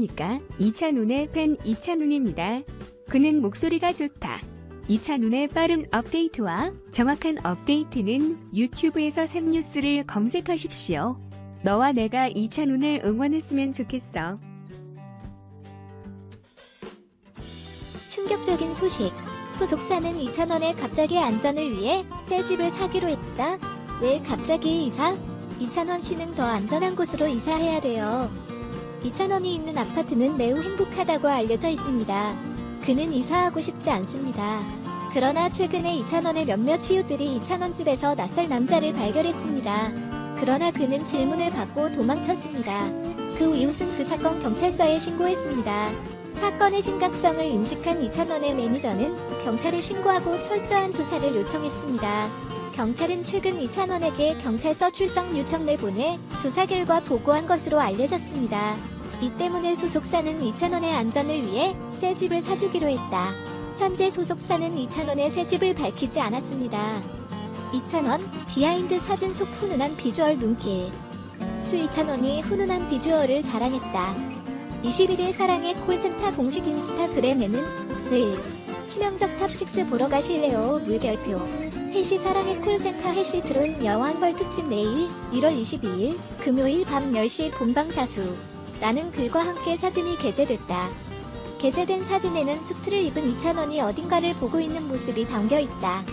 안녕하십니까? 이찬훈의 팬 이찬훈입니다. 그는 목소리가 좋다. 이찬훈의 빠른 업데이트와 정확한 업데이트는 유튜브에서 샘뉴스를 검색하십시오. 너와 내가 이찬훈을 응원했으면 좋겠어. 충격적인 소식. 소속사는 이찬원의 갑자기 안전을 위해 새 집을 사기로 했다. 왜 갑자기 이사? 이찬원 씨는 더 안전한 곳으로 이사해야 돼요. 이찬원이 있는 아파트는 매우 행복하다고 알려져 있습니다. 그는 이사하고 싶지 않습니다. 그러나 최근에 이찬원의 몇몇 이웃들이 이찬원 집에서 낯설 남자를 발견했습니다. 그러나 그는 질문을 받고 도망쳤습니다. 그 이웃은 그 사건 경찰서에 신고했습니다. 사건의 심각성을 인식한 이찬원의 매니저는 경찰에 신고하고 철저한 조사를 요청했습니다. 경찰은 최근 이찬원에게 경찰서 출석 요청을 보내 조사 결과 보고한 것으로 알려졌습니다. 이 때문에 소속사는 이찬원의 안전을 위해 새 집을 사주기로 했다. 현재 소속사는 이찬원의 새 집을 밝히지 않았습니다. 이찬원, 비하인드 사진 속 훈훈한 비주얼 눈길. 이찬원이 훈훈한 비주얼을 자랑했다. 21일 사랑의 콜센터 공식 인스타그램에는 늘 치명적 탑6 보러 가실래요? 물결표. 해시 사랑의 콜센터 해시 드론 여왕벌 특집 내일 1월 22일 금요일 밤 10시 본방사수 라는 글과 함께 사진이 게재됐다. 게재된 사진에는 수트를 입은 이찬원이 어딘가를 보고 있는 모습이 담겨있다.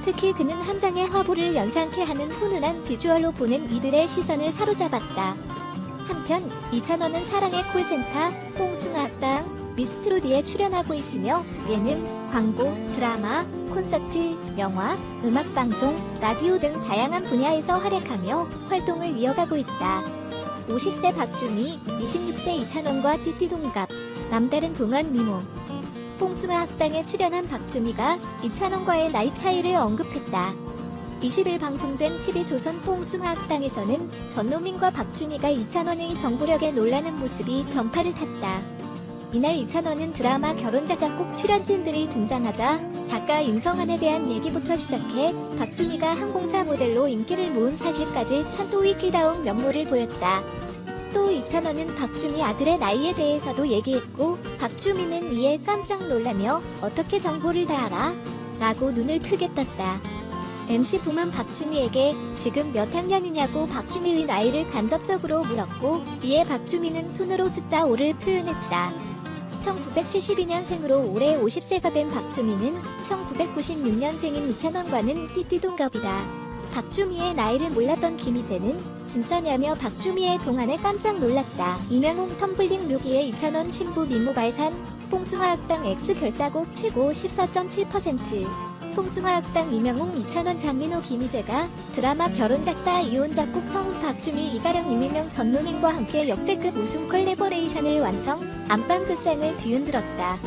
특히 그는 한 장의 화보를 연상케 하는 훈훈한 비주얼로 보낸 이들의 시선을 사로잡았다. 한편 이찬원은 사랑의 콜센터, 뽕숭아학당, 미스트로디에 출연하고 있으며 예능, 광고, 드라마, 콘서트, 영화, 음악방송, 라디오 등 다양한 분야에서 활약하며 활동을 이어가고 있다. 50세 박주미, 26세 이찬원과 띠띠 동갑, 남다른 동안 미모. 뽕숭아학당에 출연한 박주미가 이찬원과의 나이 차이를 언급했다. 20일 방송된 TV조선 뽕숭아학당에서는 전노민과 박주미가 이찬원의 정보력에 놀라는 모습이 전파를 탔다. 이날 이찬원은 드라마 결혼자 작곡 출연진들이 등장하자 작가 임성환에 대한 얘기부터 시작해 박주미가 항공사 모델로 인기를 모은 사실까지 찬또위키다운 면모를 보였다. 또 이찬원은 박주미 아들의 나이에 대해서도 얘기했고 박주미는 이에 깜짝 놀라며 어떻게 정보를 다 알아? 라고 눈을 크게 떴다. MC 붐은 박주미에게 지금 몇 학년이냐고 박주미의 나이를 간접적으로 물었고 이에 박주미는 손으로 숫자 5를 표현했다. 1972년생으로 올해 50세가 된 박주미는 1996년생인 이찬원과는 띠띠동갑이다. 박주미의 나이를 몰랐던 김희재는 진짜냐며 박주미의 동안에 깜짝 놀랐다. 이명웅 텀블링 묘기의 이찬원 신부 미모 발산, 뽕숭아학당 X 결사곡 최고 14.7%. 뽕숭아학당 이명웅 이찬원 장민호 김희재가 드라마 결혼작사 이혼 작곡 성우 박주미 이가령 이민명 전노민과 함께 역대급 우승 콜래버레이션을 완성, 안방 극장을 뒤흔들었다.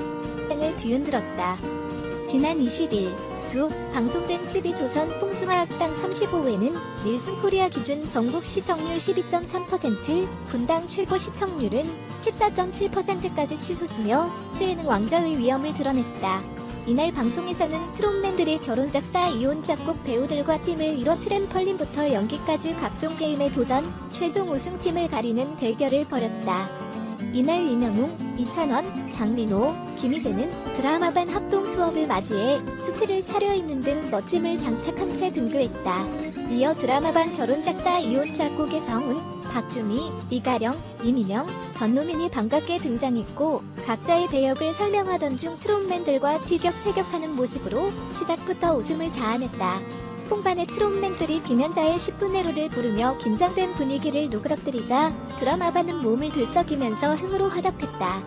지난 20일 수 방송된 TV조선 뽕숭아학당 35회는 닐슨 코리아 기준 전국 시청률 12.3%, 분당 최고 시청률은 14.7%까지 치솟으며 수혜는 왕좌의 위엄을 드러냈다. 이날 방송에서는 트롯맨들이 결혼작사 이혼 작곡 배우들과 팀을 이뤄 트램펄린부터 연기까지 각종 게임에 도전, 최종 우승팀을 가리는 대결을 벌였다. 이날 이명웅, 이찬원, 장민호, 김희재는 드라마반 합동 수업을 맞이해 수트를 차려입는 등 멋짐을 장착한 채 등교했다. 이어 드라마반 결혼작사 이혼 작곡의 성운, 박주미, 이가령, 이민영, 전노민이 반갑게 등장했고 각자의 배역을 설명하던 중 트롯맨들과 티격태격하는 모습으로 시작부터 웃음을 자아냈다. 홍반의 트롯맨들이 김연자의 10분의 1를 부르며 긴장된 분위기를 누그러뜨리자 드라마반은 몸을 들썩이면서 흥으로 화답했다.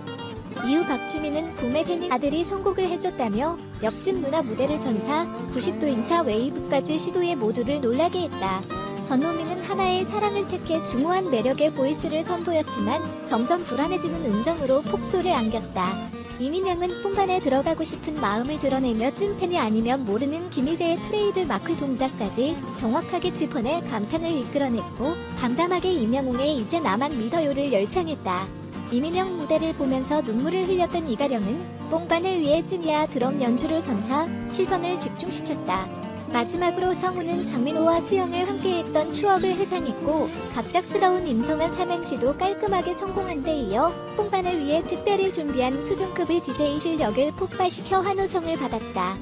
이후 박주미는 붐의 아들이 선곡을 해줬다며 옆집 누나 무대를 선사, 90도 인사 웨이브까지 시도해 모두를 놀라게 했다. 전노민은 하나의 사랑을 택해 중후한 매력의 보이스를 선보였지만 점점 불안해지는 음정으로 폭소를 안겼다. 이민영은 홍반에 들어가고 싶은 마음을 드러내며 찐팬이 아니면 모르는 김희재의 트레이드 마크 동작까지 정확하게 짚어내 감탄을 이끌어냈고 담담하게 이명웅의 이제 나만 믿어요를 열창했다. 이민영 무대를 보면서 눈물을 흘렸던 이가령은 뽕반을 위해 찐이야 드럼 연주를 선사 시선을 집중시켰다. 마지막으로 성우는 장민호와 수영을 함께했던 추억을 회상했고 갑작스러운 임성한 삼행시도 깔끔하게 성공한 데 이어 홍반을 위해 특별히 준비한 수준급의 DJ 실력을 폭발시켜 환호성을 받았다.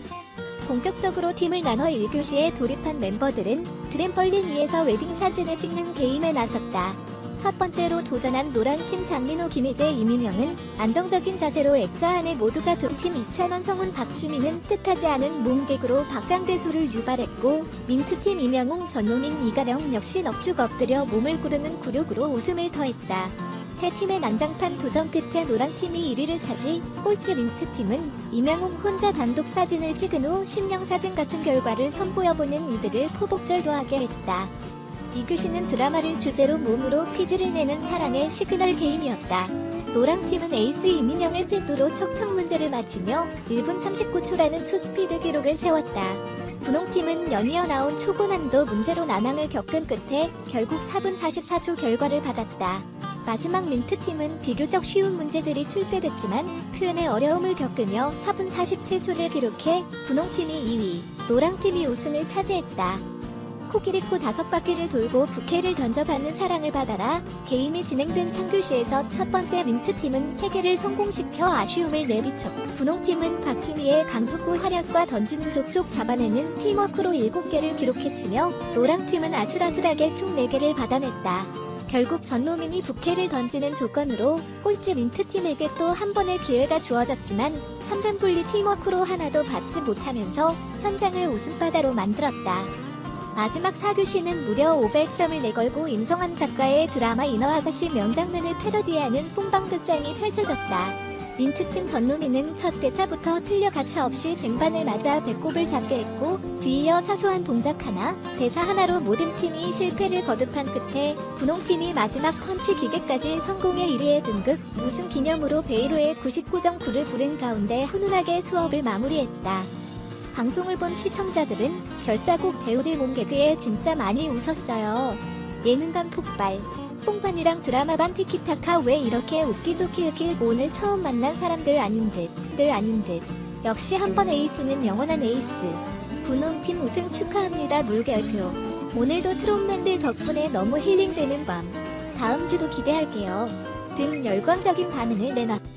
본격적으로 팀을 나눠 1교시에 돌입한 멤버들은 트램펄린 위에서 웨딩 사진을 찍는 게임에 나섰다. 첫 번째로 도전한 노란팀 장민호, 김희재, 이민영은 안정적인 자세로 액자 안에 모두가 든팀 이찬원, 성훈, 박주민은 뜻하지 않은 몸개그로 박장대소를 유발했고 민트팀 임영웅, 전노민, 이가령 역시 넋죽 엎드려 몸을 구르는 굴욕으로 웃음을 더했다. 세 팀의 난장판 도전 끝에 노란팀이 1위를 차지 꼴찌 민트팀은 임영웅 혼자 단독 사진을 찍은 후 신명사진 같은 결과를 선보여보는 이들을 포복절도하게 했다. 2교시는 드라마를 주제로 몸으로 퀴즈를 내는 사랑의 시그널 게임이었다. 노랑팀은 에이스 이민영의 필두로 척척 문제를 맞추며 1분 39초라는 초스피드 기록을 세웠다. 분홍팀은 연이어 나온 초고난도 문제로 난항을 겪은 끝에 결국 4분 44초 결과를 받았다. 마지막 민트팀은 비교적 쉬운 문제들이 출제됐지만 표현에 어려움을 겪으며 4분 47초를 기록해 분홍팀이 2위, 노랑팀이 우승을 차지했다. 코끼리코 5바퀴를 돌고 부케를 던져받는 사랑을 받아라. 게임이 진행된 3교시에서 첫 번째 민트팀은 3개를 성공시켜 아쉬움을 내비쳤고 분홍팀은 박주미의 강속구 활약과 던지는 족족 잡아내는 팀워크로 7개를 기록했으며 노랑팀은 아슬아슬하게 쭉 4개를 받아냈다. 결국 전노민이 부케를 던지는 조건으로 꼴찌 민트팀에게 또 한 번의 기회가 주어졌지만 3단 분리 팀워크로 하나도 받지 못하면서 현장을 웃음바다로 만들었다. 마지막 4교시는 무려 500점을 내걸고 임성한 작가의 드라마 인어아가씨 명장면을 패러디하는 뽕방극장이 펼쳐졌다. 민트팀 전노민은 첫 대사부터 틀려 가차없이 쟁반을 맞아 배꼽을 잡게 했고 뒤이어 사소한 동작 하나, 대사 하나로 모든 팀이 실패를 거듭한 끝에 분홍팀이 마지막 펀치 기계까지 성공해 1위에 등극, 우승 기념으로 베이로의 99점 구를 부른 가운데 훈훈하게 수업을 마무리했다. 방송을 본 시청자들은 결사곡 배우들 몸개그에 진짜 많이 웃었어요. 예능감 폭발. 뽕판이랑 드라마반 티키타카 왜 이렇게 웃기좋기 오늘 처음 만난 사람들 아닌 듯. 역시 한번 에이스는 영원한 에이스. 분홍팀 우승 축하합니다. 물결표. 오늘도 트롯맨들 덕분에 너무 힐링되는 밤. 다음 주도 기대할게요. 등 열광적인 반응을 내놨다.